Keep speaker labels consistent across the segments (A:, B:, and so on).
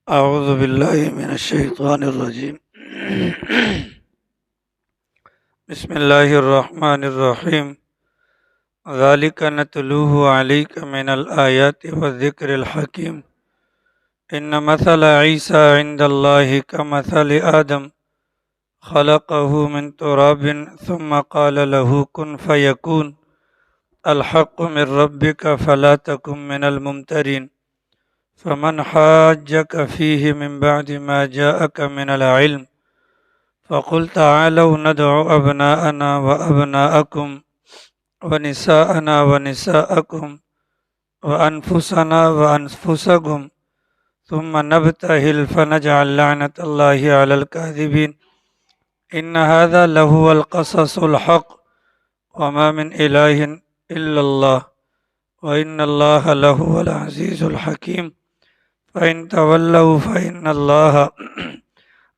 A: اعوذ باللہ من الشیطان الرجیم بسم اللہ الرحمن الرحیم ذالک نتلوہ علیک من الآیات والذکر الحکیم ان مثل عیسیٰ عند اللہ کمثل آدم خلقہ من تراب ثم قال له کن فیکون الحق من ربک فلا تکن من الممترین فمن حاجك فيه من بعد ما جاءك من العلم فقل تعالوا ندعو أبناءنا وأبناءكم ونساءنا ونساءكم وأنفسنا وأنفسكم ثم نبتهل فنجعل لعنة الله على الكاذبين إن هذا لهو القصص الحق وما من إله إلا الله وإن الله لهو العزيز الحكيم فَإِن تَوَلَّوْا فَإِنَّ اللَّهَ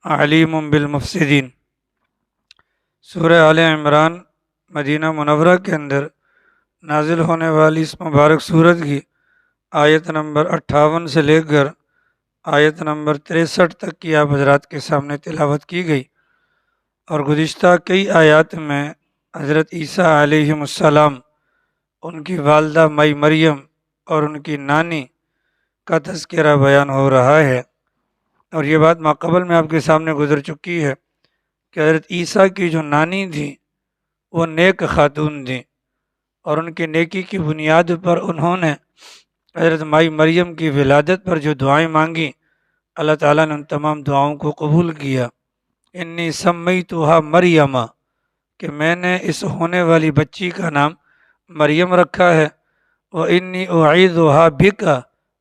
A: عَلِيمٌ بِالْمُفْسِدِينَ۔ سورہ آل عمران مدینہ منورہ کے اندر نازل ہونے والی اس مبارک سورت کی آیت نمبر 58 سے لے کر آیت نمبر 63 تک کی آپ حضرات کے سامنے تلاوت کی گئی، اور گزشتہ کئی آیات میں حضرت عیسیٰ علیہ السلام، ان کی والدہ مائی مریم اور ان کی نانی کا تذکرہ بیان ہو رہا ہے، اور یہ بات ماقبل میں آپ کے سامنے گزر چکی ہے کہ حضرت عیسیٰ کی جو نانی تھی وہ نیک خاتون تھیں، اور ان کی نیکی کی بنیاد پر انہوں نے حضرت مائی مریم کی ولادت پر جو دعائیں مانگی، اللہ تعالیٰ نے ان تمام دعاؤں کو قبول کیا۔ انی سمیتھا مریم، کہ میں نے اس ہونے والی بچی کا نام مریم رکھا ہے، وانی اعیذھا بک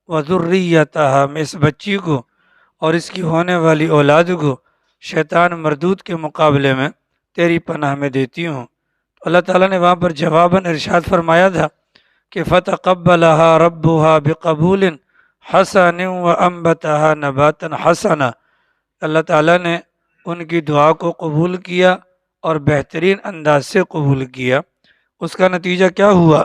A: وذریتھا، میں اس بچی کو اور اس کی ہونے والی اولاد کو شیطان مردود کے مقابلے میں تیری پناہ میں دیتی ہوں۔ اللہ تعالیٰ نے وہاں پر جواباً ارشاد فرمایا تھا کہ فتقبلها ربها بقبول حسن وانبتها نباتا حسنا، اللہ تعالیٰ نے ان کی دعا کو قبول کیا اور بہترین انداز سے قبول کیا۔ اس کا نتیجہ کیا ہوا؟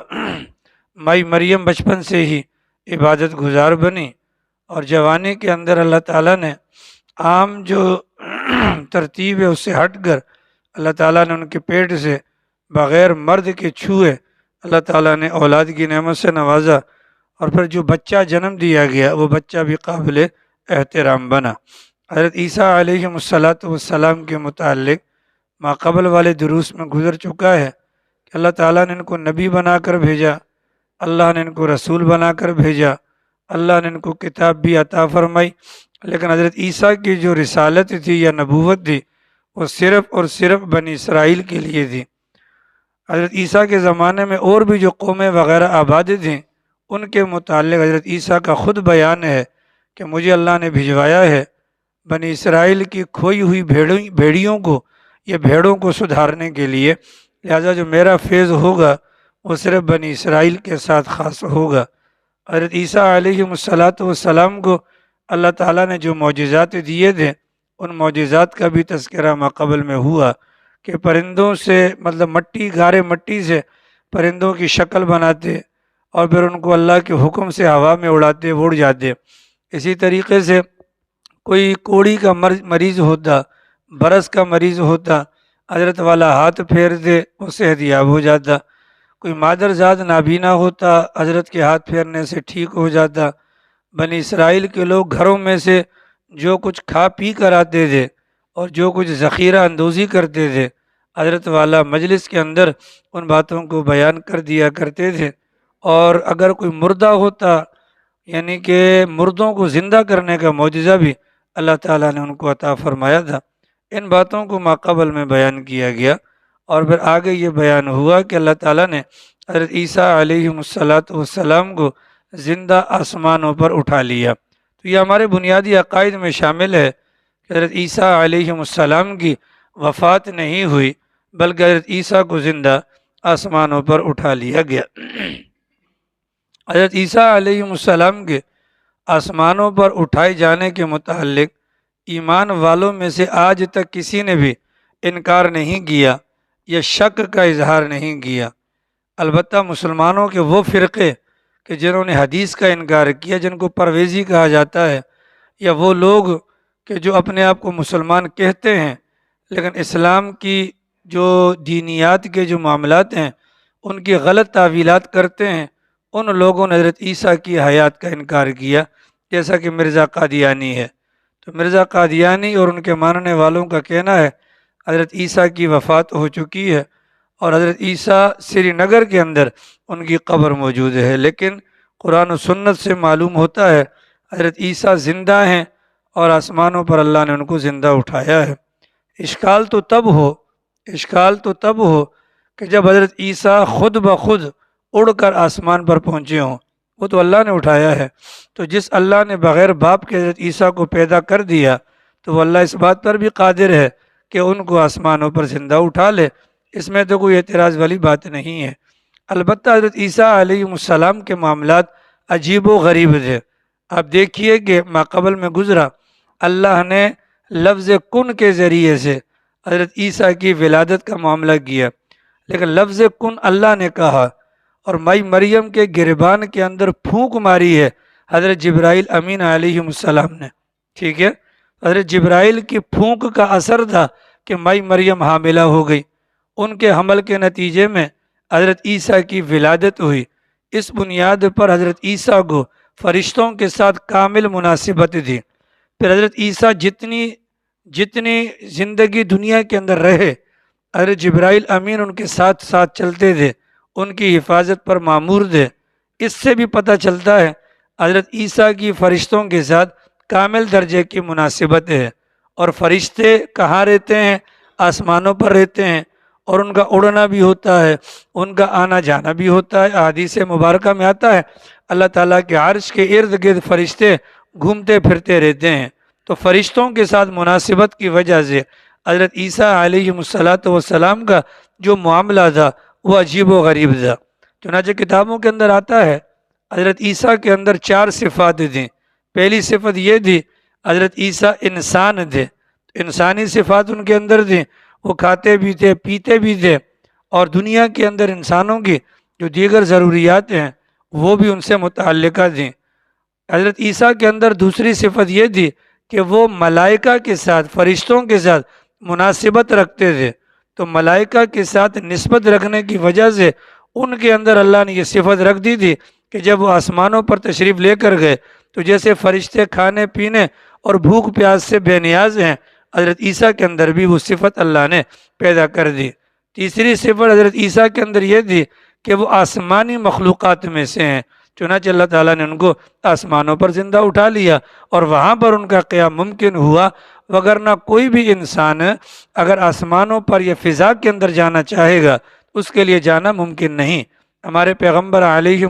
A: مائی مریم بچپن سے ہی عبادت گزار بنی، اور جوانی کے اندر اللہ تعالیٰ نے عام جو ترتیب ہے اس سے ہٹ کر اللہ تعالیٰ نے ان کے پیٹ سے بغیر مرد کے چھوئے اللہ تعالیٰ نے اولاد کی نعمت سے نوازا، اور پھر جو بچہ جنم دیا گیا وہ بچہ بھی قابل احترام بنا۔ حضرت عیسیٰ علیہ السلام کے متعلق ماقبل والے دروس میں گزر چکا ہے کہ اللہ تعالیٰ نے ان کو نبی بنا کر بھیجا، اللہ نے ان کو رسول بنا کر بھیجا، اللہ نے ان کو کتاب بھی عطا فرمائی، لیکن حضرت عیسیٰ کی جو رسالت تھی یا نبوت تھی وہ صرف اور صرف بنی اسرائیل کے لیے تھی۔ حضرت عیسیٰ کے زمانے میں اور بھی جو قومیں وغیرہ آباد تھیں، ان کے متعلق حضرت عیسیٰ کا خود بیان ہے کہ مجھے اللہ نے بھجوایا ہے بنی اسرائیل کی کھوئی ہوئی بھیڑیوں کو یا بھیڑوں کو سدھارنے کے لیے، لہٰذا جو میرا فیض ہوگا وہ صرف بنی اسرائیل کے ساتھ خاص ہوگا۔ حضرت عیسیٰ علیہ السلام کو اللہ تعالیٰ نے جو معجزات دیے تھے، ان معجزات کا بھی تذکرہ ماقبل میں ہوا کہ پرندوں سے مٹی، گارے مٹی سے پرندوں کی شکل بناتے اور پھر ان کو اللہ کے حکم سے ہوا میں اڑاتے، وہ اڑ جاتے۔ اسی طریقے سے کوئی کوڑی کا مریض ہوتا، برس کا مریض ہوتا، حضرت والا ہاتھ پھیرتے وہ صحت یاب ہو جاتا۔ کوئی مادر ذات نابینا ہوتا، حضرت کے ہاتھ پھیرنے سے ٹھیک ہو جاتا۔ بنی اسرائیل کے لوگ گھروں میں سے جو کچھ کھا پی کر آتے تھے اور جو کچھ ذخیرہ اندوزی کرتے تھے، حضرت والا مجلس کے اندر ان باتوں کو بیان کر دیا کرتے تھے، اور اگر کوئی مردہ ہوتا، یعنی کہ مردوں کو زندہ کرنے کا معجزہ بھی اللہ تعالیٰ نے ان کو عطا فرمایا تھا۔ ان باتوں کو ماقبل میں بیان کیا گیا، اور پھر آگے یہ بیان ہوا کہ اللہ تعالیٰ نے حضرت عیسیٰ علیہ السلام کو زندہ آسمانوں پر اٹھا لیا۔ تو یہ ہمارے بنیادی عقائد میں شامل ہے کہ حضرت عیسیٰ علیہ السلام کی وفات نہیں ہوئی، بلکہ حضرت عیسیٰ کو زندہ آسمانوں پر اٹھا لیا گیا۔ حضرت عیسیٰ علیہ السلام کے آسمانوں پر اٹھائے جانے کے متعلق ایمان والوں میں سے آج تک کسی نے بھی انکار نہیں کیا یا شک کا اظہار نہیں کیا۔ البتہ مسلمانوں کے وہ فرقے کہ جنہوں نے حدیث کا انکار کیا، جن کو پرویزی کہا جاتا ہے، یا وہ لوگ کہ جو اپنے آپ کو مسلمان کہتے ہیں لیکن اسلام کی جو دینیات کے جو معاملات ہیں ان کی غلط تعویلات کرتے ہیں، ان لوگوں نے حضرت عیسیٰ کی حیات کا انکار کیا، جیسا کہ مرزا قادیانی ہے۔ تو مرزا قادیانی اور ان کے ماننے والوں کا کہنا ہے حضرت عیسیٰ کی وفات ہو چکی ہے اور حضرت عیسیٰ سری نگر کے اندر ان کی قبر موجود ہے، لیکن قرآن و سنت سے معلوم ہوتا ہے حضرت عیسیٰ زندہ ہیں اور آسمانوں پر اللہ نے ان کو زندہ اٹھایا ہے۔ اشکال تو تب ہو کہ جب حضرت عیسیٰ خود بخود اڑ کر آسمان پر پہنچے ہوں، وہ تو اللہ نے اٹھایا ہے۔ تو جس اللہ نے بغیر باپ کے حضرت عیسیٰ کو پیدا کر دیا تو وہ اللہ اس بات پر بھی قادر ہے کہ ان کو آسمانوں پر زندہ اٹھا لے، اس میں تو کوئی اعتراض والی بات نہیں ہے۔ البتہ حضرت عیسیٰ علیہ السلام کے معاملات عجیب و غریب تھے۔ آپ دیکھیے کہ ماقبل میں گزرا، اللہ نے لفظ کن کے ذریعے سے حضرت عیسیٰ کی ولادت کا معاملہ کیا، لیکن لفظ کن اللہ نے کہا اور مائی مریم کے گریبان کے اندر پھونک ماری ہے حضرت جبرائیل امین علیہ السلام نے، ٹھیک ہے۔ حضرت جبرائیل کی پھونک کا اثر تھا کہ مائی مریم حاملہ ہو گئی، ان کے حمل کے نتیجے میں حضرت عیسیٰ کی ولادت ہوئی۔ اس بنیاد پر حضرت عیسیٰ کو فرشتوں کے ساتھ کامل مناسبت تھی۔ پھر حضرت عیسیٰ جتنی زندگی دنیا کے اندر رہے، حضرت جبرائیل امین ان کے ساتھ ساتھ چلتے تھے، ان کی حفاظت پر مامور تھے۔ اس سے بھی پتہ چلتا ہے حضرت عیسیٰ کی فرشتوں کے ساتھ کامل درجے کی مناسبت ہے۔ اور فرشتے کہاں رہتے ہیں؟ آسمانوں پر رہتے ہیں، اور ان کا اڑنا بھی ہوتا ہے، ان کا آنا جانا بھی ہوتا ہے۔ احادیث مبارکہ میں آتا ہے اللہ تعالیٰ کے عرش کے ارد گرد فرشتے گھومتے پھرتے رہتے ہیں۔ تو فرشتوں کے ساتھ مناسبت کی وجہ سے حضرت عیسیٰ علیہ السلام کا جو معاملہ تھا وہ عجیب و غریب تھا۔ چنانچہ کتابوں کے اندر آتا ہے حضرت عیسیٰ کے اندر 4 صفات تھیں۔ پہلی صفت یہ تھی حضرت عیسیٰ انسان تھے، انسانی صفات ان کے اندر تھیں، وہ کھاتے بھی تھے، پیتے بھی تھے، اور دنیا کے اندر انسانوں کی جو دیگر ضروریات ہیں وہ بھی ان سے متعلقہ تھیں۔ حضرت عیسیٰ کے اندر دوسری صفت یہ تھی کہ وہ ملائکہ کے ساتھ، فرشتوں کے ساتھ مناسبت رکھتے تھے۔ تو ملائکہ کے ساتھ نسبت رکھنے کی وجہ سے ان کے اندر اللہ نے یہ صفت رکھ دی تھی کہ جب وہ آسمانوں پر تشریف لے کر گئے تو جیسے فرشتے کھانے پینے اور بھوک پیاس سے بے نیاز ہیں، حضرت عیسیٰ کے اندر بھی وہ صفت اللہ نے پیدا کر دی۔ تیسری صفت حضرت عیسیٰ کے اندر یہ تھی کہ وہ آسمانی مخلوقات میں سے ہیں، چنانچہ اللہ تعالیٰ نے ان کو آسمانوں پر زندہ اٹھا لیا اور وہاں پر ان کا قیام ممکن ہوا، وگرنہ کوئی بھی انسان اگر آسمانوں پر یا فضا کے اندر جانا چاہے گا اس کے لیے جانا ممکن نہیں۔ ہمارے پیغمبر علیہ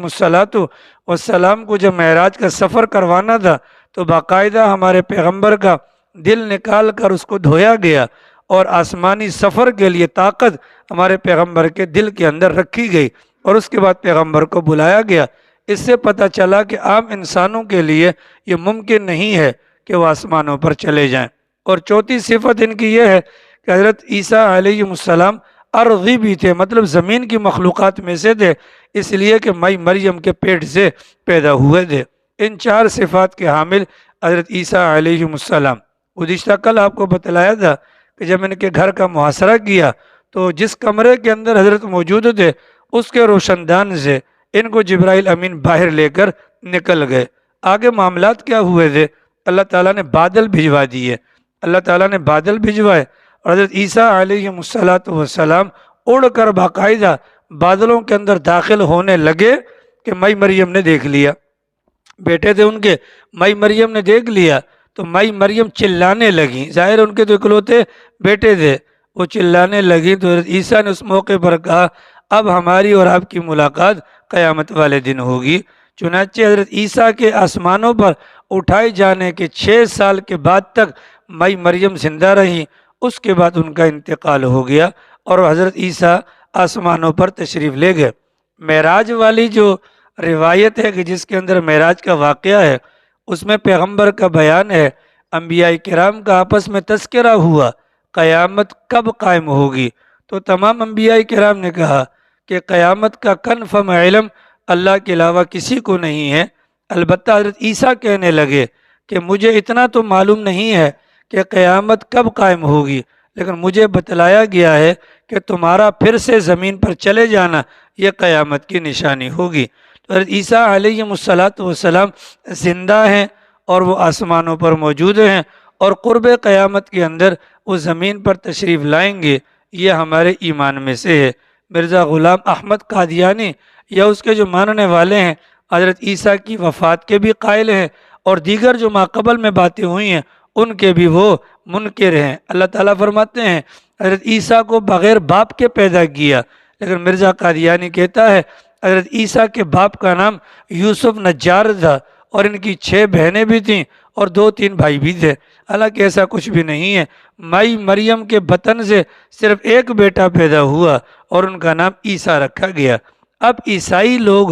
A: السلام کو جب معراج کا سفر کروانا تھا تو باقاعدہ ہمارے پیغمبر کا دل نکال کر اس کو دھویا گیا اور آسمانی سفر کے لیے طاقت ہمارے پیغمبر کے دل کے اندر رکھی گئی اور اس کے بعد پیغمبر کو بلایا گیا۔ اس سے پتہ چلا کہ عام انسانوں کے لیے یہ ممکن نہیں ہے کہ وہ آسمانوں پر چلے جائیں۔ اور چوتھی صفت ان کی یہ ہے کہ حضرت عیسیٰ علیہ السلام ارضی بھی تھے، مطلب زمین کی مخلوقات میں سے تھے، اس لیے کہ مائی مریم کے پیٹ سے پیدا ہوئے تھے۔ ان 4 صفات کے حامل حضرت عیسیٰ علیہ السلام۔ گزشتہ کل آپ کو بتلایا تھا کہ جب ان کے گھر کا محاصرہ کیا تو جس کمرے کے اندر حضرت موجود تھے اس کے روشن دان سے ان کو جبرائیل امین باہر لے کر نکل گئے۔ آگے معاملات کیا ہوئے تھے؟ اللہ تعالیٰ نے بادل بھجوا دیے، اللہ تعالیٰ نے بادل بھجوائے اور حضرت عیسیٰ علیہ السلام اڑ کر باقاعدہ بادلوں کے اندر داخل ہونے لگے کہ مائی مریم نے دیکھ لیا، بیٹے تھے ان کے، مائی مریم نے دیکھ لیا تو مائی مریم چلانے لگیں، ظاہر ان کے تو اکلوتے بیٹے تھے، وہ چلانے لگیں تو حضرت عیسیٰ نے اس موقع پر کہا اب ہماری اور آپ کی ملاقات قیامت والے دن ہوگی۔ چنانچہ حضرت عیسیٰ کے آسمانوں پر اٹھائے جانے کے 6 سال کے بعد تک مائی مریم زندہ رہیں، اس کے بعد ان کا انتقال ہو گیا اور حضرت عیسیٰ آسمانوں پر تشریف لے گئے۔ معراج والی جو روایت ہے کہ جس کے اندر معراج کا واقعہ ہے اس میں پیغمبر کا بیان ہے، انبیاء کرام کا آپس میں تذکرہ ہوا قیامت کب قائم ہوگی، تو تمام انبیاء کرام نے کہا کہ قیامت کا کنفرم علم اللہ کے علاوہ کسی کو نہیں ہے۔ البتہ حضرت عیسیٰ کہنے لگے کہ مجھے اتنا تو معلوم نہیں ہے کہ قیامت کب قائم ہوگی، لیکن مجھے بتلایا گیا ہے کہ تمہارا پھر سے زمین پر چلے جانا یہ قیامت کی نشانی ہوگی۔ تو حضرت عیسیٰ علیہ السلام زندہ ہیں اور وہ آسمانوں پر موجود ہیں، اور قرب قیامت کے اندر وہ زمین پر تشریف لائیں گے، یہ ہمارے ایمان میں سے ہے۔ مرزا غلام احمد قادیانی یا اس کے جو ماننے والے ہیں حضرت عیسیٰ کی وفات کے بھی قائل ہیں، اور دیگر جو ماقبل میں باتیں ہوئی ہیں ان کے بھی وہ منکر ہیں۔ اللہ تعالیٰ فرماتے ہیں حضرت عیسیٰ کو بغیر باپ کے پیدا کیا، لیکن مرزا قادیانی کہتا ہے حضرت عیسیٰ کے باپ کا نام یوسف نجار تھا، اور ان کی 6 بہنیں بھی تھیں اور 2-3 بھائی بھی تھے۔ حالانکہ ایسا کچھ بھی نہیں ہے، مائی مریم کے بطن سے صرف ایک بیٹا پیدا ہوا اور ان کا نام عیسیٰ رکھا گیا۔ اب عیسائی لوگ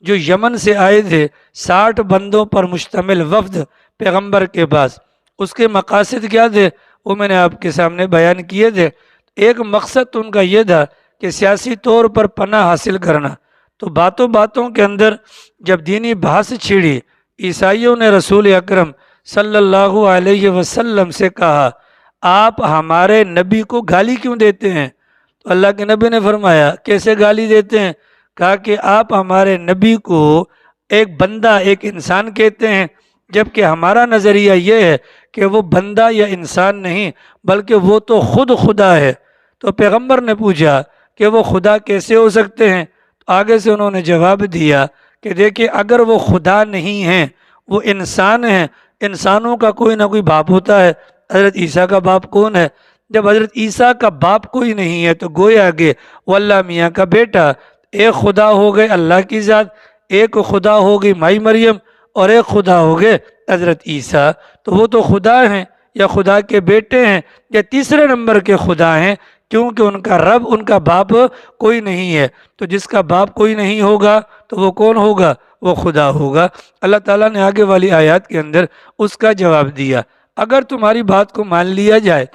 A: جو یمن سے آئے تھے، 60 بندوں پر مشتمل وفد پیغمبر کے پاس، اس کے مقاصد کیا تھے وہ میں نے آپ کے سامنے بیان کیے تھے۔ ایک مقصد تو ان کا یہ تھا کہ سیاسی طور پر پناہ حاصل کرنا، تو باتوں باتوں کے اندر جب دینی بحث چھڑی، عیسائیوں نے رسول اکرم صلی اللہ علیہ وسلم سے کہا آپ ہمارے نبی کو گالی کیوں دیتے ہیں؟ تو اللہ کے نبی نے فرمایا کیسے گالی دیتے ہیں؟ کہا کہ آپ ہمارے نبی کو ایک بندہ، ایک انسان کہتے ہیں، جبکہ ہمارا نظریہ یہ ہے کہ وہ بندہ یا انسان نہیں بلکہ وہ تو خود خدا ہے۔ تو پیغمبر نے پوچھا کہ وہ خدا کیسے ہو سکتے ہیں؟ تو آگے سے انہوں نے جواب دیا کہ دیکھیں اگر وہ خدا نہیں ہیں، وہ انسان ہیں، انسانوں کا کوئی نہ کوئی باپ ہوتا ہے۔ حضرت عیسیٰ کا باپ کون ہے؟ جب حضرت عیسیٰ کا باپ کوئی نہیں ہے تو گویا کہ وہ اللہ میاں کا بیٹا، ایک خدا ہو گئے اللہ کی ذات، ایک خدا ہو گئی مائی مریم، اور ایک خدا ہو گئے حضرت عیسیٰ۔ تو وہ تو خدا ہیں یا خدا کے بیٹے ہیں یا تیسرے نمبر کے خدا ہیں، کیونکہ ان کا رب، ان کا باپ کوئی نہیں ہے۔ تو جس کا باپ کوئی نہیں ہوگا تو وہ کون ہوگا؟ وہ خدا ہوگا۔ اللہ تعالیٰ نے آگے والی آیات کے اندر اس کا جواب دیا، اگر تمہاری بات کو مان لیا جائے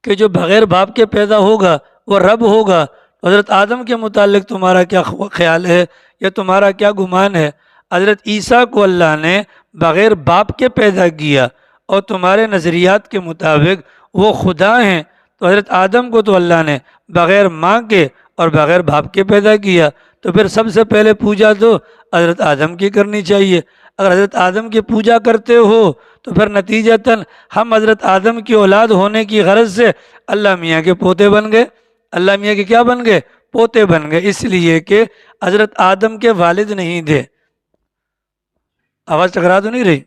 A: کہ جو بغیر باپ کے پیدا ہوگا وہ رب ہوگا، حضرت آدم کے متعلق تمہارا کیا خیال ہے یا تمہارا کیا گمان ہے؟ حضرت عیسیٰ کو اللہ نے بغیر باپ کے پیدا کیا اور تمہارے نظریات کے مطابق وہ خدا ہیں، تو حضرت آدم کو تو اللہ نے بغیر ماں کے اور بغیر باپ کے پیدا کیا، تو پھر سب سے پہلے پوجا تو حضرت آدم کی کرنی چاہیے۔ اگر حضرت آدم کی پوجا کرتے ہو تو پھر نتیجتاً ہم حضرت آدم کی اولاد ہونے کی غرض سے اللہ میاں کے پوتے بن گئے۔ اللہ میاں کے کیا بن گئے؟ پوتے بن گئے، اس لیے کہ حضرت آدم کے والد نہیں تھے۔ آواز ٹکرا تو نہیں رہی؟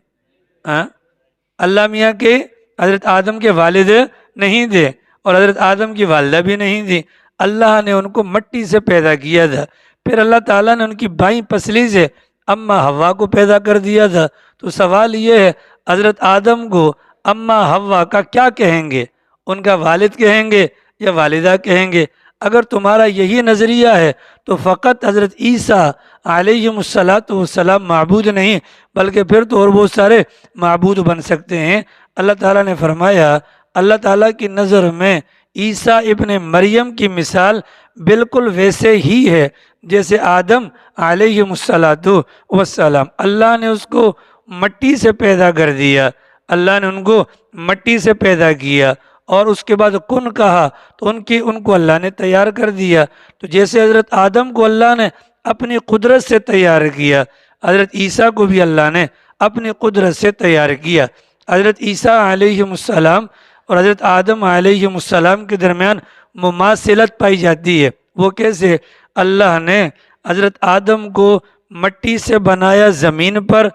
A: اللہ میاں کے حضرت آدم کے والد نہیں تھے اور حضرت آدم کی والدہ بھی نہیں تھی۔ اللہ نے ان کو مٹی سے پیدا کیا تھا، پھر اللہ تعالیٰ نے ان کی بائیں پسلی سے اماں حوا کو پیدا کر دیا تھا۔ تو سوال یہ ہے حضرت آدم کو اماں حوا کا کیا کہیں گے؟ ان کا والد کہیں گے یا والدہ کہیں گے؟ اگر تمہارا یہی نظریہ ہے تو فقط حضرت عیسیٰ علیہ السلام معبود نہیں بلکہ پھر تو اور بہت سارے معبود بن سکتے ہیں۔ اللہ تعالیٰ نے فرمایا اللہ تعالیٰ کی نظر میں عیسیٰ ابن مریم کی مثال بالکل ویسے ہی ہے جیسے آدم علیہ السلام۔ اللہ نے اس کو مٹی سے پیدا کر دیا، اللہ نے ان کو مٹی سے پیدا کیا اور اس کے بعد کن کہا تو ان کو اللہ نے تیار کر دیا۔ تو جیسے حضرت آدم کو اللہ نے اپنی قدرت سے تیار کیا، حضرت عیسیٰ کو بھی اللہ نے اپنی قدرت سے تیار کیا۔ حضرت عیسیٰ علیہ السلام اور حضرت آدم علیہ السلام کے درمیان مماثلت پائی جاتی ہے۔ وہ کیسے؟ اللہ نے حضرت آدم کو مٹی سے بنایا زمین پر،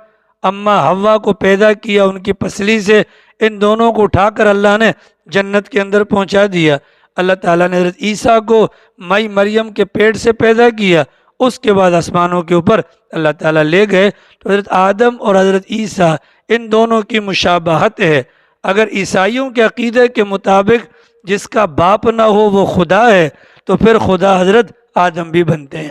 A: اماں حوا کو پیدا کیا ان کی پسلی سے، ان دونوں کو اٹھا کر اللہ نے جنت کے اندر پہنچا دیا۔ اللہ تعالیٰ نے حضرت عیسیٰ کو مائی مریم کے پیٹ سے پیدا کیا، اس کے بعد آسمانوں کے اوپر اللہ تعالیٰ لے گئے۔ تو حضرت آدم اور حضرت عیسیٰ ان دونوں کی مشابہت ہے۔ اگر عیسائیوں کے عقیدے کے مطابق جس کا باپ نہ ہو وہ خدا ہے تو پھر خدا حضرت آدم بھی بنتے ہیں،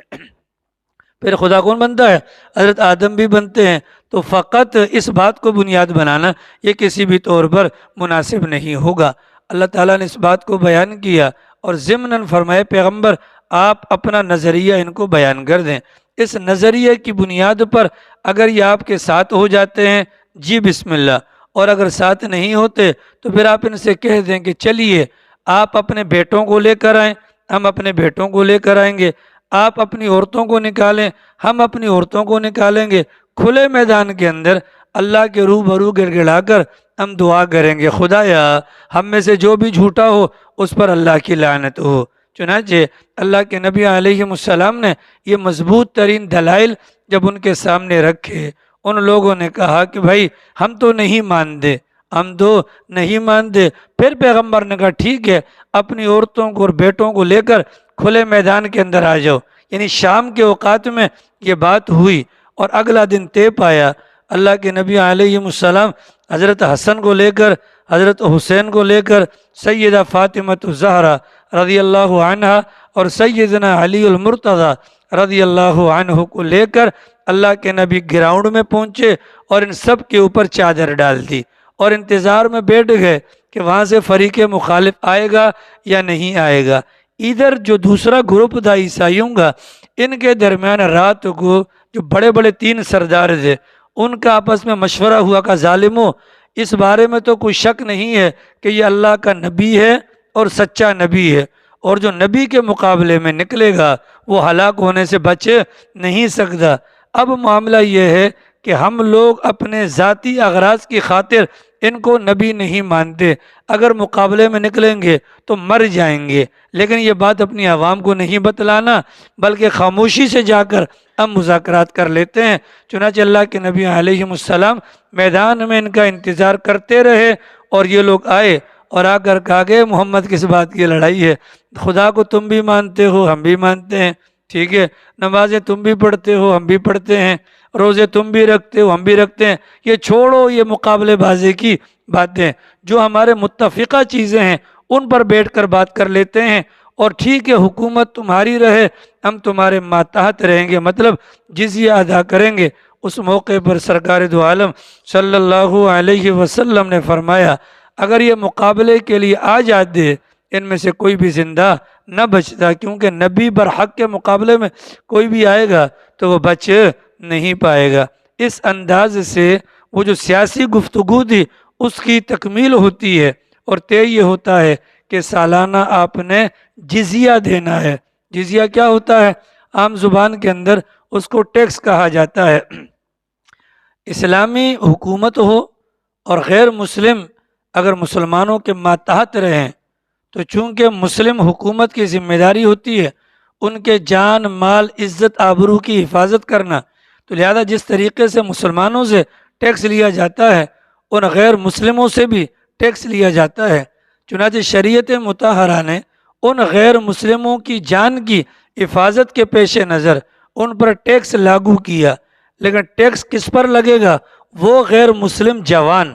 A: پھر خدا کون بنتا ہے؟ حضرت آدم بھی بنتے ہیں۔ تو فقط اس بات کو بنیاد بنانا یہ کسی بھی طور پر مناسب نہیں ہوگا۔ اللہ تعالیٰ نے اس بات کو بیان کیا اور ضمناً فرمائے پیغمبر آپ اپنا نظریہ ان کو بیان کر دیں۔ اس نظریے کی بنیاد پر اگر یہ آپ کے ساتھ ہو جاتے ہیں جی بسم اللہ، اور اگر ساتھ نہیں ہوتے تو پھر آپ ان سے کہہ دیں کہ چلیے آپ اپنے بیٹوں کو لے کر آئیں، ہم اپنے بیٹوں کو لے کر آئیں گے، آپ اپنی عورتوں کو نکالیں، ہم اپنی عورتوں کو نکالیں گے، کھلے میدان کے اندر اللہ کے روبرو گڑ گڑا کر ہم دعا کریں گے، خدایا ہم میں سے جو بھی جھوٹا ہو اس پر اللہ کی لعنت ہو۔ چنانچہ اللہ کے نبی علیہ السلام نے یہ مضبوط ترین دلائل جب ان کے سامنے رکھے، ان لوگوں نے کہا کہ بھائی ہم تو نہیں مانتے، ہم تو نہیں مانتے۔ پھر پیغمبر نے کہا ٹھیک ہے، اپنی عورتوں کو اور بیٹوں کو لے کر کھلے میدان کے اندر آ جاؤ۔ یعنی شام کے اوقات میں یہ بات ہوئی اور اگلا دن طے پایا۔ اللہ کے نبی علیہ السلام حضرت حسن کو لے کر، حضرت حسین کو لے کر، سیدہ فاطمۃ الزہرا رضی اللہ عنہ اور سیدنا علی المرتضی رضی اللہ عنہ کو لے کر اللہ کے نبی گراؤنڈ میں پہنچے اور ان سب کے اوپر چادر ڈال دی اور انتظار میں بیٹھ گئے کہ وہاں سے فریق مخالف آئے گا یا نہیں آئے گا۔ ادھر جو دوسرا گروپ تھا عیسائیوں کا، ان کے درمیان رات کو جو بڑے بڑے 3 سردار تھے ان کا آپس میں مشورہ ہوا کہ ظالموں، اس بارے میں تو کوئی شک نہیں ہے کہ یہ اللہ کا نبی ہے اور سچا نبی ہے، اور جو نبی کے مقابلے میں نکلے گا وہ ہلاک ہونے سے بچ نہیں سکتا۔ اب معاملہ یہ ہے کہ ہم لوگ اپنے ذاتی اغراض کی خاطر ان کو نبی نہیں مانتے، اگر مقابلے میں نکلیں گے تو مر جائیں گے، لیکن یہ بات اپنی عوام کو نہیں بتلانا بلکہ خاموشی سے جا کر ہم مذاکرات کر لیتے ہیں۔ چنانچہ اللہ کے نبی علیہ السلام میدان میں ان کا انتظار کرتے رہے اور یہ لوگ آئے اور آ کر کہا کہ محمد کس بات کی لڑائی ہے؟ خدا کو تم بھی مانتے ہو، ہم بھی مانتے ہیں، ٹھیک ہے، نمازیں تم بھی پڑھتے ہو، ہم بھی پڑھتے ہیں، روزے تم بھی رکھتے ہو، ہم بھی رکھتے ہیں، یہ چھوڑو یہ مقابلے بازی کی باتیں، جو ہمارے متفقہ چیزیں ہیں ان پر بیٹھ کر بات کر لیتے ہیں، اور ٹھیک ہے حکومت تمہاری رہے، ہم تمہارے ماتحت رہیں گے، مطلب جزیہ ادا کریں گے۔ اس موقع پر سرکار دو عالم صلی اللہ علیہ وسلم نے فرمایا اگر یہ مقابلے کے لیے آ جاتے ان میں سے کوئی بھی زندہ نہ بچتا، کیونکہ نبی برحق کے مقابلے میں کوئی بھی آئے گا تو وہ بچ نہیں پائے گا۔ اس انداز سے وہ جو سیاسی گفتگو تھی اس کی تکمیل ہوتی ہے اور طے یہ ہوتا ہے کہ سالانہ آپ نے جزیہ دینا ہے۔ جزیہ کیا ہوتا ہے؟ عام زبان کے اندر اس کو ٹیکس کہا جاتا ہے۔ اسلامی حکومت ہو اور غیر مسلم اگر مسلمانوں کے ماتحت رہیں تو چونکہ مسلم حکومت کی ذمہ داری ہوتی ہے ان کے جان مال عزت آبرو کی حفاظت کرنا، تو لہذا جس طریقے سے مسلمانوں سے ٹیکس لیا جاتا ہے ان غیر مسلموں سے بھی ٹیکس لیا جاتا ہے۔ چنانچہ شریعت مطہرہ نے ان غیر مسلموں کی جان کی حفاظت کے پیش نظر ان پر ٹیکس لاگو کیا، لیکن ٹیکس کس پر لگے گا؟ وہ غیر مسلم جوان،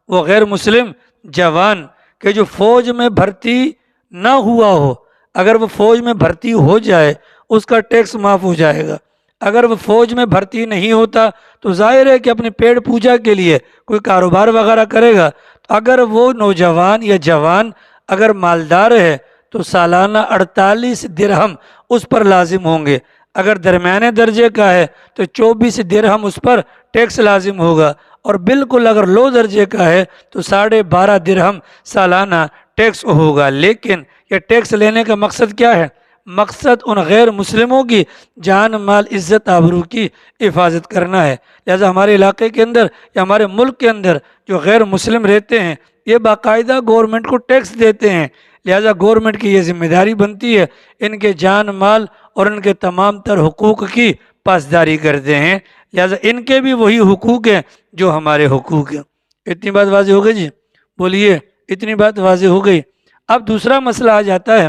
A: وہ غیر مسلم جوان کہ جو فوج میں بھرتی نہ ہوا ہو، اگر وہ فوج میں بھرتی ہو جائے اس کا ٹیکس معاف ہو جائے گا۔ اگر وہ فوج میں بھرتی نہیں ہوتا تو ظاہر ہے کہ اپنے پیٹ پوجا کے لیے کوئی کاروبار وغیرہ کرے گا، اگر وہ نوجوان یا جوان اگر مالدار ہے تو سالانہ 48 درہم اس پر لازم ہوں گے، اگر درمیانے درجے کا ہے تو 24 درہم اس پر ٹیکس لازم ہوگا، اور بالکل اگر لو درجے کا ہے تو 12.5 درہم سالانہ ٹیکس ہوگا۔ لیکن یہ ٹیکس لینے کا مقصد کیا ہے؟ مقصد ان غیر مسلموں کی جان مال عزت آبرو کی حفاظت کرنا ہے۔ لہذا ہمارے علاقے کے اندر یا ہمارے ملک کے اندر جو غیر مسلم رہتے ہیں یہ باقاعدہ گورنمنٹ کو ٹیکس دیتے ہیں، لہذا گورنمنٹ کی یہ ذمہ داری بنتی ہے ان کے جان مال اور ان کے تمام تر حقوق کی پاسداری کرتے ہیں، لہذا ان کے بھی وہی حقوق ہیں جو ہمارے حقوق ہیں۔ اتنی بات واضح ہو گئی جی؟ بولیے، اتنی بات واضح ہو گئی؟ اب دوسرا مسئلہ آ جاتا ہے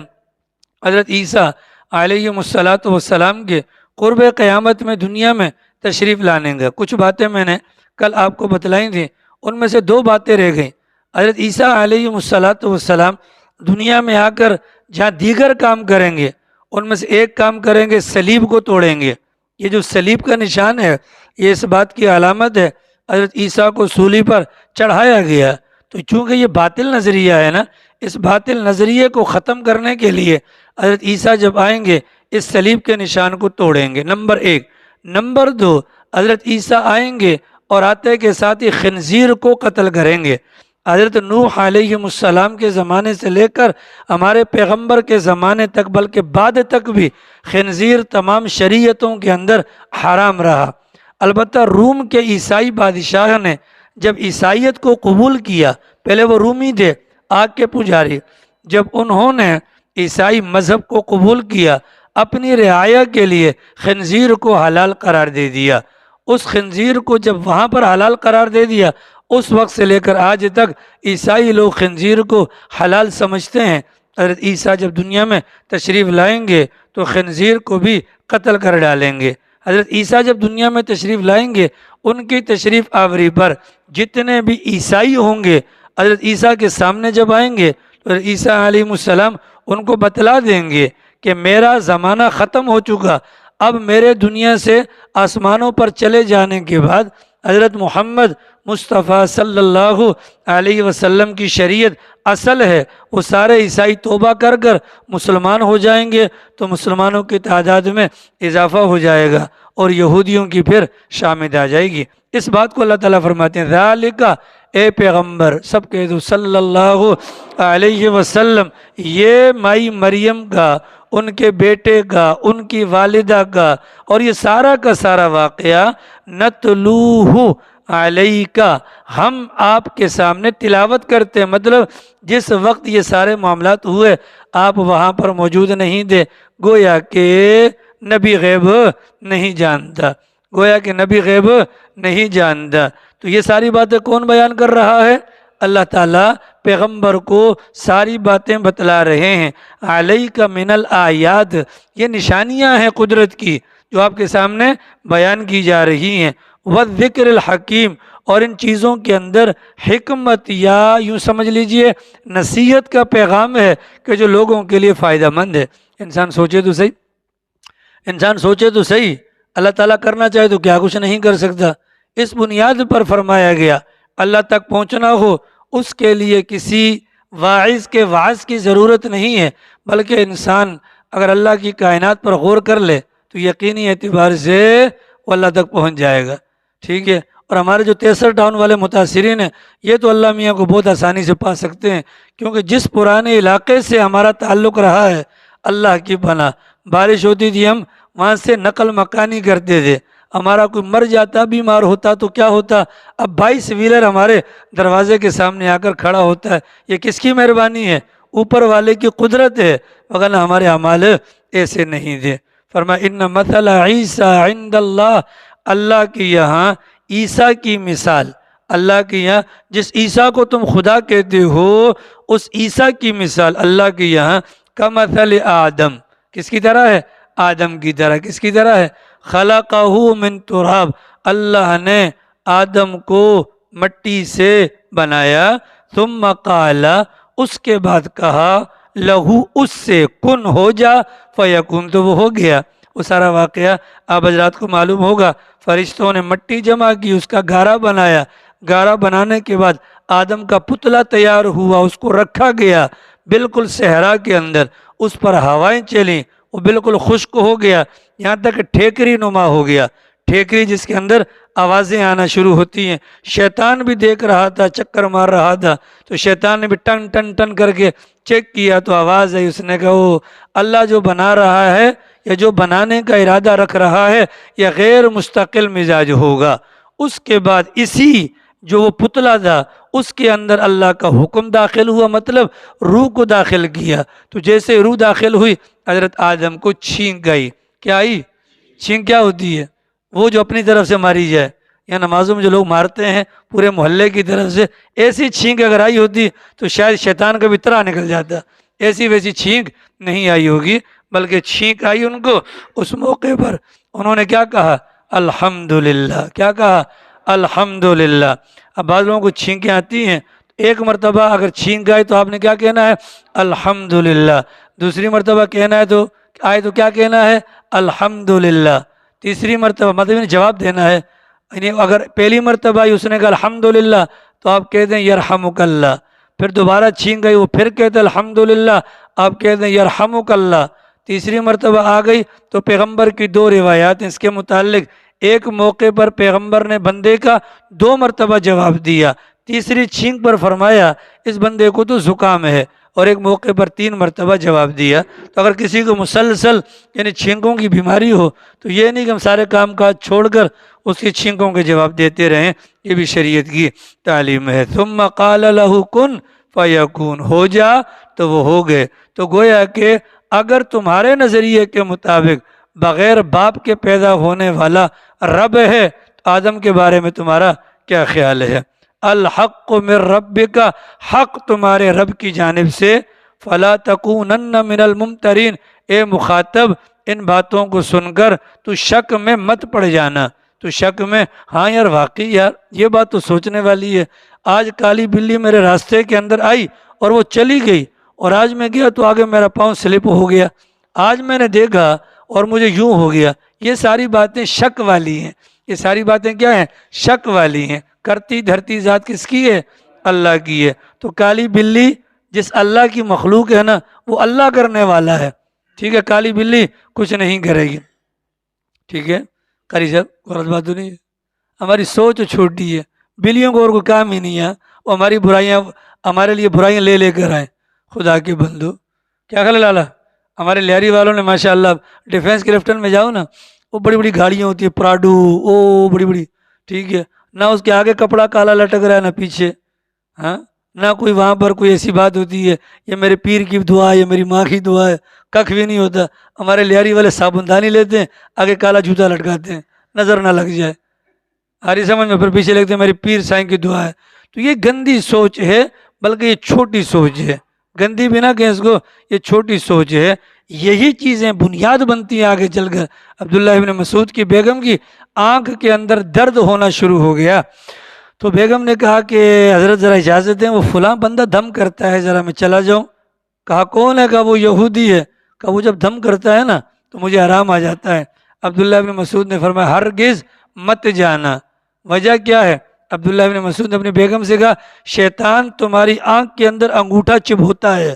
A: حضرت عیسیٰ علیہ السلام کے قرب قیامت میں دنیا میں تشریف لانے گا۔ کچھ باتیں میں نے کل آپ کو بتلائی تھیں، ان میں سے 2 باتیں رہ گئیں۔ حضرت عیسیٰ علیہ السلام دنیا میں آ کر جہاں دیگر کام کریں گے ان میں سے ایک کام کریں گے، صلیب کو توڑیں گے۔ یہ جو صلیب کا نشان ہے یہ اس بات کی علامت ہے حضرت عیسیٰ کو سولی پر چڑھایا گیا، تو چونکہ یہ باطل نظریہ ہے نا، اس باطل نظریے کو ختم کرنے کے لیے حضرت عیسیٰ جب آئیں گے اس صلیب کے نشان کو توڑیں گے، نمبر 1۔ نمبر 2، حضرت عیسیٰ آئیں گے اور آتے کے ساتھ ہی خنزیر کو قتل کریں گے۔ حضرت نوح علیہ السلام کے زمانے سے لے کر ہمارے پیغمبر کے زمانے تک بلکہ بعد تک بھی خنزیر تمام شریعتوں کے اندر حرام رہا۔ البتہ روم کے عیسائی بادشاہ نے جب عیسائیت کو قبول کیا، پہلے وہ رومی تھے آگ کے پجاری، جب انہوں نے عیسائی مذہب کو قبول کیا، اپنی رعایا کے لیے خنزیر کو حلال قرار دے دیا۔ اس خنزیر کو جب وہاں پر حلال قرار دے دیا، اس وقت سے لے کر آج تک عیسائی لوگ خنزیر کو حلال سمجھتے ہیں۔ حضرت عیسیٰ جب دنیا میں تشریف لائیں گے تو خنزیر کو بھی قتل کر ڈالیں گے۔ حضرت عیسیٰ جب دنیا میں تشریف لائیں گے، ان کی تشریف آوری پر جتنے بھی عیسائی ہوں گے حضرت عیسیٰ کے سامنے جب آئیں گے تو حضرت عیسیٰ علیہ السلام ان کو بتلا دیں گے کہ میرا زمانہ ختم ہو چکا، اب میرے دنیا سے آسمانوں پر چلے جانے کے بعد حضرت محمد مصطفیٰ صلی اللہ علیہ وسلم کی شریعت اصل ہے۔ وہ سارے عیسائی توبہ کر کر مسلمان ہو جائیں گے تو مسلمانوں کی تعداد میں اضافہ ہو جائے گا اور یہودیوں کی پھر شامت آ جائے گی۔ اس بات کو اللہ تعالیٰ فرماتے ہیں ذالک، اے پیغمبر سب کہہ دو صلی اللہ علیہ وسلم، یہ مائی مریم کا، ان کے بیٹے کا، ان کی والدہ کا اور یہ سارا کا سارا واقعہ نتلوہ علیکا، ہم آپ کے سامنے تلاوت کرتے ہیں۔ مطلب جس وقت یہ سارے معاملات ہوئے آپ وہاں پر موجود نہیں تھے، گویا کہ نبی غیب نہیں جانتا، گویا کہ نبی غیب نہیں جانتا۔ تو یہ ساری باتیں کون بیان کر رہا ہے؟ اللہ تعالیٰ پیغمبر کو ساری باتیں بتلا رہے ہیں۔ علیک من الآیات، یہ نشانیاں ہیں قدرت کی جو آپ کے سامنے بیان کی جا رہی ہیں۔ والذکر الحکیم، اور ان چیزوں کے اندر حکمت یا یوں سمجھ لیجئے نصیحت کا پیغام ہے کہ جو لوگوں کے لیے فائدہ مند ہے۔ انسان سوچے تو صحیح، انسان سوچے تو صحیح، اللہ تعالیٰ کرنا چاہے تو کیا کچھ نہیں کر سکتا۔ اس بنیاد پر فرمایا گیا اللہ تک پہنچنا ہو اس کے لیے کسی واعظ کے وعظ کی ضرورت نہیں ہے، بلکہ انسان اگر اللہ کی کائنات پر غور کر لے تو یقینی اعتبار سے وہ اللہ تک پہنچ جائے گا۔ ٹھیک ہے، اور ہمارے جو 63 ٹاؤن والے متاثرین ہیں یہ تو اللہ میاں کو بہت آسانی سے پا سکتے ہیں، کیونکہ جس پرانے علاقے سے ہمارا تعلق رہا ہے اللہ کی پناہ، بارش ہوتی تھی ہم وہاں سے نقل مکانی کرتے تھے، ہمارا کوئی مر جاتا بیمار ہوتا تو کیا ہوتا، اب 22 ویلر ہمارے دروازے کے سامنے آ کر کھڑا ہوتا ہے۔ یہ کس کی مہربانی ہے؟ اوپر والے کی قدرت ہے، وگرنہ ہمارے اعمال ایسے نہیں تھے۔ فرمایا ان مثل عیسیٰ عند اللہ، اللہ کے یہاں عیسیٰ کی مثال، اللہ کے یہاں جس عیسیٰ کو تم خدا کہتے ہو اس عیسیٰ کی مثال اللہ کے یہاں کمثل آدم، کس کی طرح ہے؟ آدم کی طرح۔ کس کی طرح ہے؟ خلقہ من تراب، اللہ نے آدم کو مٹی سے بنایا، ثم قال، اس کے بعد کہا، لہو، اس سے، کن، ہو جا، فیکون، تو وہ ہو گیا۔ وہ سارا واقعہ آپ حضرات کو معلوم ہوگا، فرشتوں نے مٹی جمع کی، اس کا گارا بنایا، گارا بنانے کے بعد آدم کا پتلا تیار ہوا، اس کو رکھا گیا بالکل صحرا کے اندر، اس پر ہوائیں چلیں، وہ بالکل خشک ہو گیا، یہاں تک ٹھیکری نما ہو گیا، ٹھیکری جس کے اندر آوازیں آنا شروع ہوتی ہیں۔ شیطان بھی دیکھ رہا تھا، چکر مار رہا تھا، تو شیطان نے بھی ٹن ٹن ٹن کر کے چیک کیا تو آواز آئی، اس نے کہا او اللہ جو بنا رہا ہے یا جو بنانے کا ارادہ رکھ رہا ہے یا غیر مستقل مزاج ہوگا۔ اس کے بعد اسی جو وہ پتلا تھا اس کے اندر اللہ کا حکم داخل ہوا، مطلب روح کو داخل کیا، تو جیسے روح داخل ہوئی حضرت آدم کو چھینک گئی۔ کیا آئی؟ چھینک کیا ہوتی ہے؟ وہ جو اپنی طرف سے ماری جائے، یا نمازوں میں جو لوگ مارتے ہیں پورے محلے کی طرف سے، ایسی چھینک اگر آئی ہوتی تو شاید شیطان کا بھی طرح نکل جاتا۔ ایسی ویسی چھینک نہیں آئی ہوگی، بلکہ چھینک آئی ان کو اس موقع پر، انہوں نے کیا کہا؟ الحمدللہ۔ کیا کہا؟ الحمدللہ۔ اب بعض لوگوں کو چھینکیں آتی ہیں، ایک مرتبہ اگر چھینک آئے تو آپ نے کیا کہنا ہے؟ الحمدللہ۔ دوسری مرتبہ کہنا ہے تو آئے تو کیا کہنا ہے؟ الحمدللہ۔ تیسری مرتبہ مطلب جواب دینا ہے، یعنی اگر پہلی مرتبہ اس نے کہا الحمدللہ تو آپ کہہ دیں یرحمک اللہ، پھر دوبارہ چھینک گئی وہ پھر کہتے الحمدللہ، آپ کہہ دیں یرحمک اللہ۔ تیسری مرتبہ آ گئی تو پیغمبر کی 2 روایات ہیں اس کے متعلق، ایک موقع پر پیغمبر نے بندے کا 2 مرتبہ جواب دیا، تیسری چھینک پر فرمایا اس بندے کو تو زکام ہے، اور ایک موقع پر 3 مرتبہ جواب دیا۔ تو اگر کسی کو مسلسل یعنی چھینکوں کی بیماری ہو تو یہ نہیں کہ ہم سارے کام کاج چھوڑ کر اس کی چھینکوں کے جواب دیتے رہیں، یہ بھی شریعت کی تعلیم ہے۔ ثم قال له کن فیکون، ہو جا تو وہ ہو گئے۔ تو گویا کہ اگر تمہارے نظریے کے مطابق بغیر باپ کے پیدا ہونے والا رب ہے تو آدم کے بارے میں تمہارا کیا خیال ہے؟ الحق من ربک، حق تمہارے رب کی جانب سے، فلا تکونن من الممترین، اے مخاطب ان باتوں کو سن کر تو شک میں مت پڑ جانا، تو شک میں ہاں یار واقعی یار یہ بات تو سوچنے والی ہے، آج کالی بلی میرے راستے کے اندر آئی اور وہ چلی گئی، اور آج میں گیا تو آگے میرا پاؤں سلپ ہو گیا، آج میں نے دیکھا اور مجھے یوں ہو گیا۔ یہ ساری باتیں شک والی ہیں، یہ ساری باتیں کیا ہیں؟ شک والی ہیں۔ کرتی دھرتی ذات کس کی ہے؟ اللہ کی ہے۔ تو کالی بلی جس اللہ کی مخلوق ہے نا وہ اللہ کرنے والا ہے، ٹھیک ہے؟ کالی بلی کچھ نہیں کرے گی، ٹھیک ہے؟ قاری صاحب غلط بات تو نہیں ہے؟ ہماری سوچ چھوٹی ہے، بلیوں کو اور کوئی کام ہی نہیں ہے، وہ ہماری برائیاں ہمارے لیے برائیاں لے لے کر آئیں۔ خدا کے بندو کیا خیال ہے لالا؟ ہمارے لہری والوں نے ماشاءاللہ ڈیفینس کے لیفٹن میں جاؤ نا، وہ بڑی بڑی گاڑیاں ہوتی ہیں پراڈو، او بڑی بڑی، ٹھیک ہے؟ نہ اس کے آگے کپڑا کالا لٹک رہا ہے نہ پیچھے، ہاں، نہ کوئی وہاں پر کوئی ایسی بات ہوتی ہے یہ میرے پیر کی دعا ہے، یہ میری ماں کی دعا ہے، ککھ بھی نہیں ہوتا۔ ہمارے لہری والے صابن دانی لیتے ہیں، آگے کالا جوتا لٹکاتے ہیں نظر نہ لگ جائے، ہاری سمجھ میں، پھر پیچھے لکھتے ہیں میری پیر سائیں کی دعا ہے۔ تو یہ گندی سوچ ہے، بلکہ یہ چھوٹی سوچ ہے، گندی بھی نہ کہیں اس کو، یہ چھوٹی سوچ ہے۔ یہی چیزیں بنیاد بنتی ہیں آگے چل کر۔ عبداللہ ابن مسعود کی بیگم کی آنکھ کے اندر درد ہونا شروع ہو گیا، تو بیگم نے کہا کہ حضرت ذرا اجازت دیں، وہ فلاں بندہ دم کرتا ہے، ذرا میں چلا جاؤں۔ کہا کون ہے؟ کہا وہ یہودی ہے۔ کہا وہ جب دم کرتا ہے نا تو مجھے آرام آ جاتا ہے۔ عبداللہ ابن مسعود نے فرمایا ہرگز مت جانا۔ وجہ کیا ہے؟ عبداللہ ابن مسعود نے اپنی بیگم سے کہا شیطان تمہاری آنکھ کے اندر انگوٹھا چبھوتا ہے،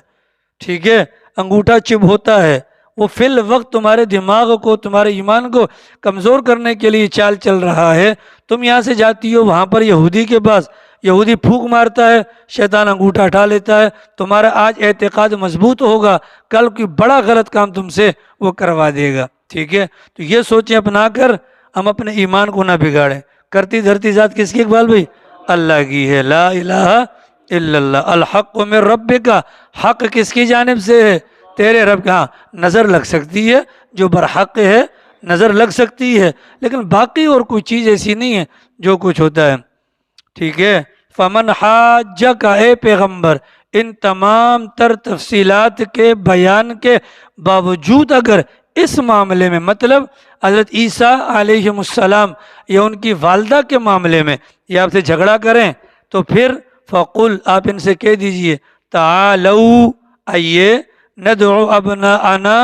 A: ٹھیک ہے؟ انگوٹھا چبھوتا ہے، وہ فی الوقت تمہارے دماغ کو، تمہارے ایمان کو کمزور کرنے کے لیے چال چل رہا ہے۔ تم یہاں سے جاتی ہو وہاں پر یہودی کے پاس، یہودی پھونک مارتا ہے، شیطان انگوٹھا اٹھا لیتا ہے، تمہارا آج اعتقاد مضبوط ہوگا، کل کوئی بڑا غلط کام تم سے وہ کروا دے گا، ٹھیک ہے؟ تو یہ سوچیں اپنا کر ہم اپنے ایمان کو نہ بگاڑیں۔ کرتی دھرتی ذات کس کی؟ اقبال بھائی اللہ کی ہے، لا الہ الا اللہ، الحق من ربک، حق کس کی جانب سے ہے؟ تیرے رب کا۔ نظر لگ سکتی ہے جو برحق ہے، نظر لگ سکتی ہے، لیکن باقی اور کوئی چیز ایسی نہیں ہے جو کچھ ہوتا ہے، ٹھیک ہے؟ فمن حاجک، اے پیغمبر ان تمام تر تفصیلات کے بیان کے باوجود اگر اس معاملے میں، مطلب حضرت عیسیٰ علیہ السلام یا ان کی والدہ کے معاملے میں یہ آپ سے جھگڑا کریں تو پھر فقل، آپ ان سے کہہ دیجئے تعالوا، آئیے، ندعو ابناءنا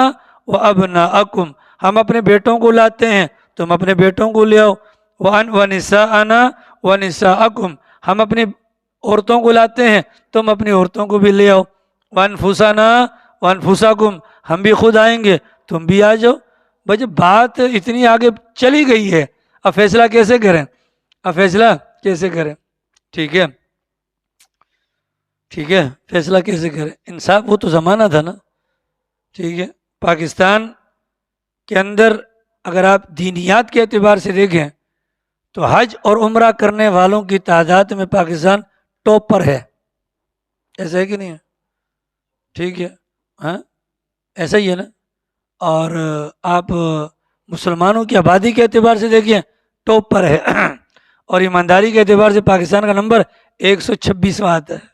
A: و ابناءکم، ہم اپنے بیٹوں کو لاتے ہیں تم اپنے بیٹوں کو لے آؤ، ونساءنا و نساءکم، ہم اپنی عورتوں کو لاتے ہیں تم اپنی عورتوں کو بھی لے آؤ، وانفسنا وانفسکم، ہم بھی خود آئیں گے تم بھی آ جاؤ۔ بھائی جب بات اتنی آگے چلی گئی ہے اب فیصلہ کیسے کریں؟ اب فیصلہ کیسے کریں؟ ٹھیک ہے، ٹھیک ہے، فیصلہ کیسے کریں؟ انصاف، وہ تو زمانہ تھا نا، ٹھیک ہے؟ پاکستان کے اندر اگر آپ دینیات کے اعتبار سے دیکھیں تو حج اور عمرہ کرنے والوں کی تعداد میں پاکستان ٹاپ پر ہے، ایسا ہے کہ نہیں ہے؟ ٹھیک ہے، ہاں ایسا ہی ہے نا؟ اور آپ مسلمانوں کی آبادی کے اعتبار سے دیکھیں ٹاپ پر ہے، اور ایمانداری کے اعتبار سے پاکستان کا نمبر 126واں آتا ہے۔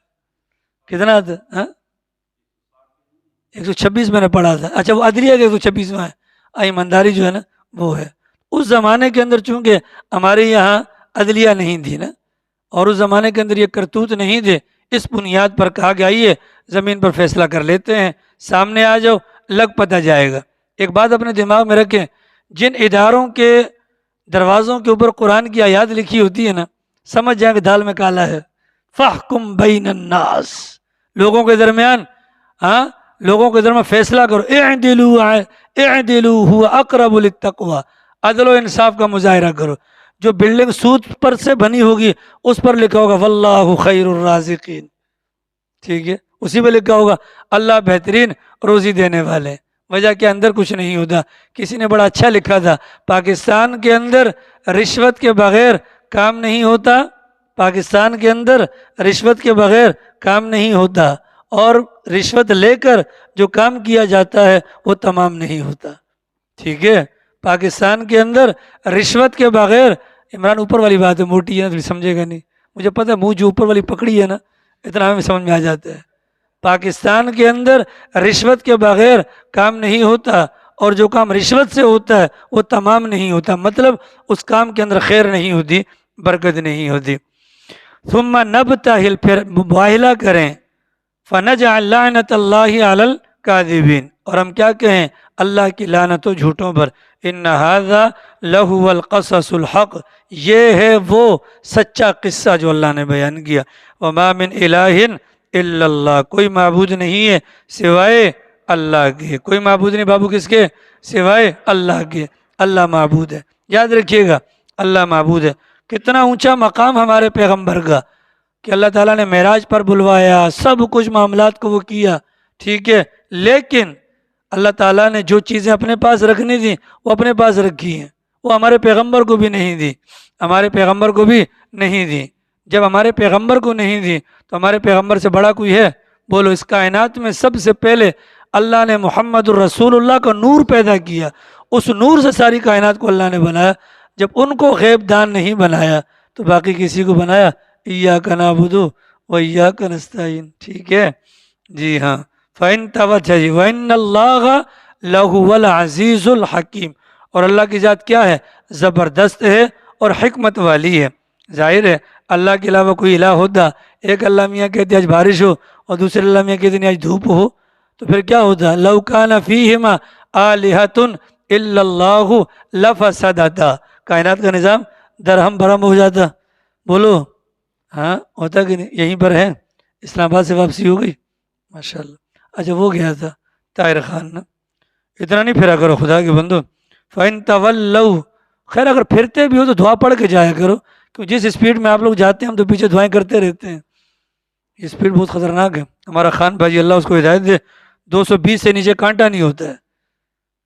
A: کتنا آتا ہے؟ ہاں 126 میں نے پڑھا تھا، اچھا وہ عدلیہ کے 126واں ہے، ایمانداری جو ہے نا وہ ہے۔ اس زمانے کے اندر چونکہ ہمارے یہاں عدلیہ نہیں تھی نا، اور اس زمانے کے اندر یہ کرتوت نہیں تھے، اس بنیاد پر کہا گیا آئیے زمین پر فیصلہ کر لیتے ہیں، سامنے آ جاؤ، لگ پتہ جائے گا۔ ایک بات اپنے دماغ میں رکھیں، جن اداروں کے دروازوں کے اوپر قرآن کی آیات لکھی ہوتی ہے نا، سمجھ جائیں کہ دال میں کالا ہے۔ فاحکم بین الناس، لوگوں کے درمیان، ہاں لوگوں کے درمیان فیصلہ کرو، اعدلوا اعدلوا هو اقرب للتقوی، عدل و انصاف کا مظاہرہ کرو. جو بلڈنگ سود پر سے بنی ہوگی اس پر لکھا ہوگا واللہ خیر الرازقین، ٹھیک ہے، اسی پہ لکھا ہوگا اللہ بہترین روزی دینے والے. وجہ کے اندر کچھ نہیں ہوتا. کسی نے بڑا اچھا لکھا تھا، پاکستان کے اندر رشوت کے بغیر کام نہیں ہوتا، پاکستان کے اندر رشوت کے بغیر کام نہیں ہوتا، اور رشوت لے کر جو کام کیا جاتا ہے وہ تمام نہیں ہوتا. ٹھیک ہے، پاکستان کے اندر رشوت کے بغیر، عمران اوپر والی بات ہے، موٹی ہے تو سمجھے گا نہیں، مجھے پتہ ہے منہ جو اوپر والی پکڑی ہے نا اتنا ہمیں سمجھ میں آ جاتا ہے. پاکستان کے اندر رشوت کے بغیر کام نہیں ہوتا، اور جو کام رشوت سے ہوتا ہے وہ تمام نہیں ہوتا، مطلب اس کام کے اندر خیر نہیں ہوتی، برکت نہیں ہوتی. ثم نبتہل، پھر مباہلہ کریں، فنجعل لعنت اللہ علی الکاذبین، اور ہم کیا کہیں، اللہ کی لعنت و جھوٹوں پر. ان ھذا لہو القصص الحق، یہ ہے وہ سچا قصہ جو اللہ نے بیان کیا. وما من الہ الا اللہ، کوئی معبود نہیں ہے سوائے اللہ کے. کوئی معبود نہیں بابو کس کے؟ سوائے اللہ کے. اللہ معبود ہے، یاد رکھیے گا، اللہ معبود ہے. کتنا اونچا مقام ہمارے پیغمبر کا کہ اللہ تعالیٰ نے معراج پر بلوایا، سب کچھ معاملات کو وہ کیا، ٹھیک ہے، لیکن اللہ تعالیٰ نے جو چیزیں اپنے پاس رکھنی تھیں وہ اپنے پاس رکھی ہیں، وہ ہمارے پیغمبر کو بھی نہیں دی، ہمارے پیغمبر کو بھی نہیں دی. جب ہمارے پیغمبر کو نہیں دی تو ہمارے پیغمبر سے بڑا کوئی ہے؟ بولو. اس کائنات میں سب سے پہلے اللہ نے محمد الرسول اللہ کا نور پیدا کیا، اس نور سے ساری کائنات کو اللہ نے بنایا. جب ان کو غیب دان نہیں بنایا تو باقی کسی کو بنایا؟ ایاک نعبد و ایاک نستعین، ٹھیک ہے جی ہاں. فَإِن توجہ جی وَإِنَّ اللَّهَ لَهُوَ الْعَزِيزُ الْحَكِيمُ، اور اللہ کی ذات کیا ہے؟ زبردست ہے اور حکمت والی ہے. ظاہر ہے اللہ کے علاوہ کوئی الہ ہوتا، ایک اللہ میاں کہتے آج بارش ہو اور دوسرے اللہ میاں کہتے نہیں آج دھوپ ہو، تو پھر کیا ہوتا؟ لَوْ كَانَ فِيهِمَا آلِهَةٌ إِلَّا اللَّهُ لَفَسَدَتَا، کائنات کا نظام درہم برہم ہو جاتا. بولو ہاں ہوتا کہ نہیں؟ یہیں پر ہے، اسلام آباد سے واپسی ہو گئی ماشاءاللہ. اچھا وہ گیا تھا طاہر خان نا. اتنا نہیں پھرا کرو خدا کے بندو. فَإِن تَوَلَّوْا، خیر اگر پھرتے بھی ہو تو دعا پڑھ کے جایا کرو، کہ جس اسپیڈ میں آپ لوگ جاتے ہیں ہم تو پیچھے دعائیں کرتے رہتے ہیں. یہ اسپیڈ بہت خطرناک ہے. ہمارا خان بھائی اللہ اس کو ہدایت دے، 220 سے نیچے کانٹا نہیں ہوتا ہے،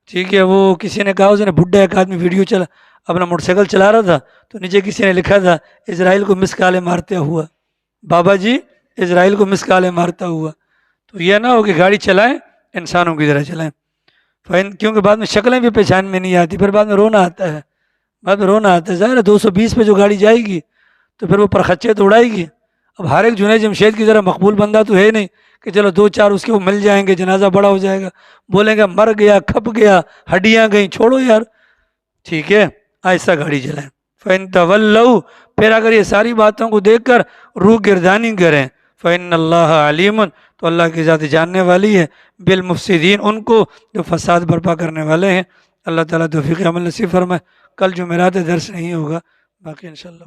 A: ٹھیک ہے. وہ کسی نے کہا، اس نے بڈھا ایک آدمی ویڈیو چلا اپنا موٹر سائیکل چلا رہا تھا تو نیچے کسی نے لکھا تھا اسرائیل کو مس کالے مارتے ہوا، بابا جی اسرائیل کو مس کالے مارتا ہوا. تو یہ نہ ہو کہ گاڑی چلائیں انسانوں کی طرح چلائیں، کیونکہ بعد میں شکلیں بھی پہچان میں نہیں آتی، پھر بعد میں رونا آتا ہے، بعد میں رونا آتا ہے. ظاہر ہے 220 پہ جو گاڑی جائے گی تو پھر وہ پرخچے تو اڑائے گی. اب ہر ایک جنید جمشید کی طرح مقبول بندہ تو ہے نہیں کہ چلو 2-4 اس کے وہ مل جائیں گے، جنازہ بڑا ہو جائے گا، بولیں گے مر گیا، کھپ گیا، ہڈیاں گئیں، چھوڑو یار، ٹھیک ہے آہستہ گاڑی چلائیں. فَإِن تَوَلَّوْا، پھر اگر یہ ساری باتوں کو دیکھ کر روح گردانی کریں، فَإِنَّ اللَّهَ عَلِيمٌ، تو اللہ کی ذات جاننے والی ہے، بالمفسدین، ان کو جو فساد برپا کرنے والے ہیں. اللہ تعالیٰ توفیق عمل نصیب فرمائے. کل جمعرات درس نہیں ہوگا، باقی انشاءاللہ.